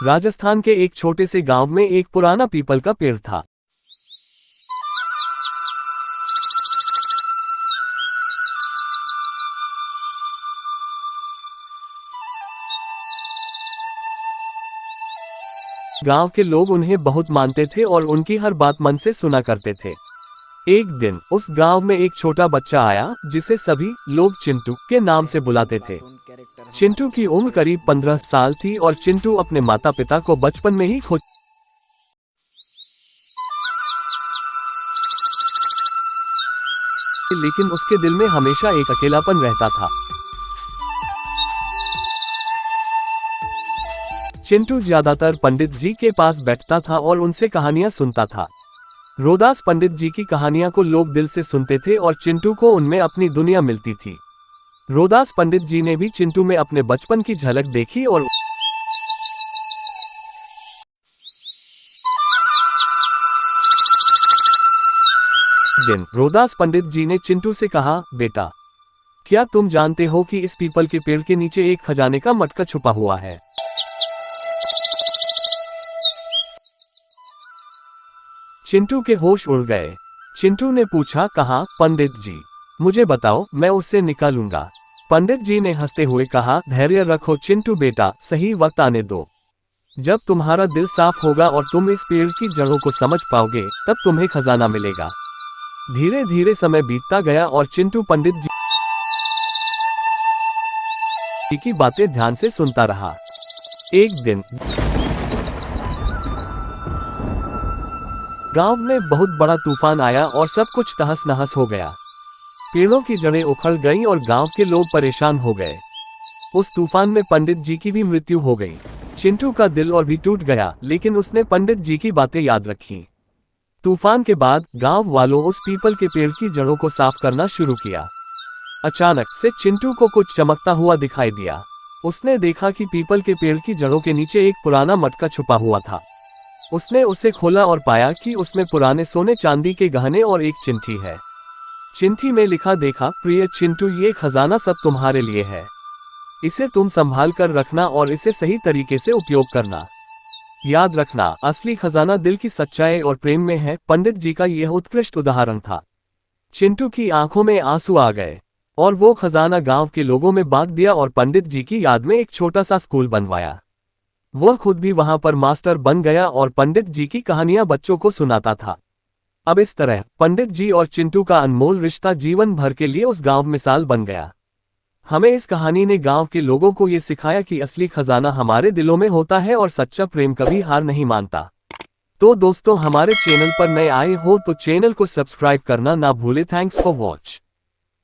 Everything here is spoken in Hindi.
राजस्थान के एक छोटे से गांव में एक पुराना पीपल का पेड़ था। गांव के लोग उन्हें बहुत मानते थे और उनकी हर बात मन से सुना करते थे। एक दिन उस गांव में एक छोटा बच्चा आया जिसे सभी लोग चिंटू के नाम से बुलाते थे। चिंटू की उम्र करीब 15 साल थी और चिंटू अपने माता पिता को बचपन में ही खो लेकिन उसके दिल में हमेशा एक अकेलापन रहता था। चिंटू ज्यादातर पंडित जी के पास बैठता था और उनसे कहानियां सुनता था। रोदास पंडित जी की कहानियां को लोग दिल से सुनते थे और चिंटू को उनमें अपनी दुनिया मिलती थी। रोदास पंडित जी ने भी चिंटू में अपने बचपन की झलक देखी और दिन रोदास पंडित जी ने चिंटू से कहा, बेटा, क्या तुम जानते हो कि इस पीपल के पेड़ के नीचे एक खजाने का मटका छुपा हुआ है? चिंटू के होश उड़ गए। चिंटू ने पूछा, कहाँ पंडित जी? मुझे बताओ, मैं उससे निकालूंगा। पंडित जी ने हंसते हुए कहा, धैर्य रखो चिंटू बेटा, सही वक्त आने दो। जब तुम्हारा दिल साफ होगा और तुम इस पेड़ की जड़ों को समझ पाओगे, तब तुम्हें खजाना मिलेगा। धीरे धीरे समय बीतता गया और चिंटू पंडित जी की बातें ध्यान से सुनता रहा। एक दिन गांव में बहुत बड़ा तूफान आया और सब कुछ तहस नहस हो गया। पेड़ों की जड़ें उखड़ गईं और गांव के लोग परेशान हो गए। उस तूफान में पंडित जी की भी मृत्यु हो गई। चिंटू का दिल और भी टूट गया, लेकिन उसने पंडित जी की बातें याद रखी। तूफान के बाद गांव वालों उस पीपल के पेड़ की जड़ों को साफ करना शुरू किया। अचानक से चिंटू को कुछ चमकता हुआ दिखाई दिया। उसने देखा कि पीपल के पेड़ की जड़ों के नीचे एक पुराना मटका छुपा हुआ था। उसने उसे खोला और पाया कि उसमें पुराने सोने चांदी के गहने और एक चिट्ठी है। चिट्ठी में लिखा देखा, प्रिय चिंटू, ये खजाना सब तुम्हारे लिए है। इसे तुम संभाल कर रखना और इसे सही तरीके से उपयोग करना। याद रखना, असली खजाना दिल की सच्चाई और प्रेम में है। पंडित जी का यह उत्कृष्ट उदाहरण था। चिंटू की आंखों में आंसू आ गए और वो खजाना गांव के लोगों में बांट दिया और पंडित जी की याद में एक छोटा सा स्कूल बनवाया। वह खुद भी वहां पर मास्टर बन गया और पंडित जी की कहानियां बच्चों को सुनाता था। अब इस तरह पंडित जी और चिंटू का अनमोल रिश्ता जीवन भर के लिए उस गांव मिसाल बन गया। हमें इस कहानी ने गांव के लोगों को ये सिखाया कि असली खजाना हमारे दिलों में होता है और सच्चा प्रेम कभी हार नहीं मानता। तो दोस्तों, हमारे चैनल पर नए आए हो तो चैनल को सब्सक्राइब करना ना भूले। Thanks for watch.